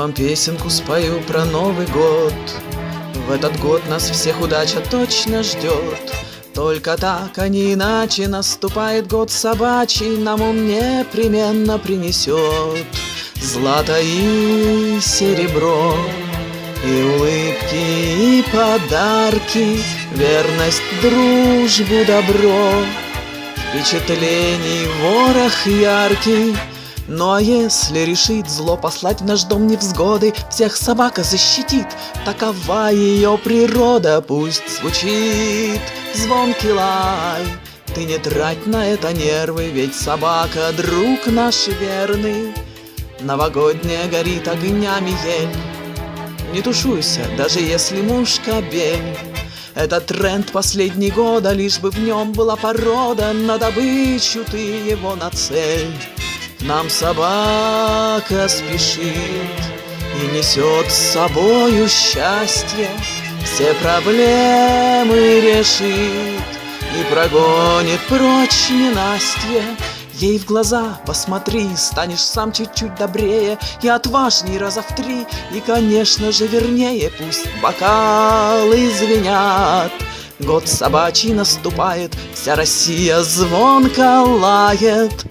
вам песенку спою про Новый год. В этот год нас всех удача точно ждет. Только так, а не иначе, наступает год собачий, нам он непременно принесет злато и серебро, и улыбки, и подарки, верность, дружбу, добро, впечатлений ворох яркий. Ну а если решит зло послать в наш дом невзгоды, всех собака защитит, такова ее природа. Пусть звучит звонкий лай, ты не трать на это нервы, ведь собака — друг наш верный. Новогодняя горит огнями ель, не тушуйся, даже если муж кобель. Это тренд последнего года, лишь бы в нем была порода, на добычу ты его нацель. Нам собака спешит и несет с собою счастье, все проблемы решит и прогонит прочь ненастье. Ей в глаза посмотри, станешь сам чуть-чуть добрее и отважней раза в 3, и, конечно же, вернее. Пусть бокалы звенят, год собачий наступает, вся Россия звонко лает.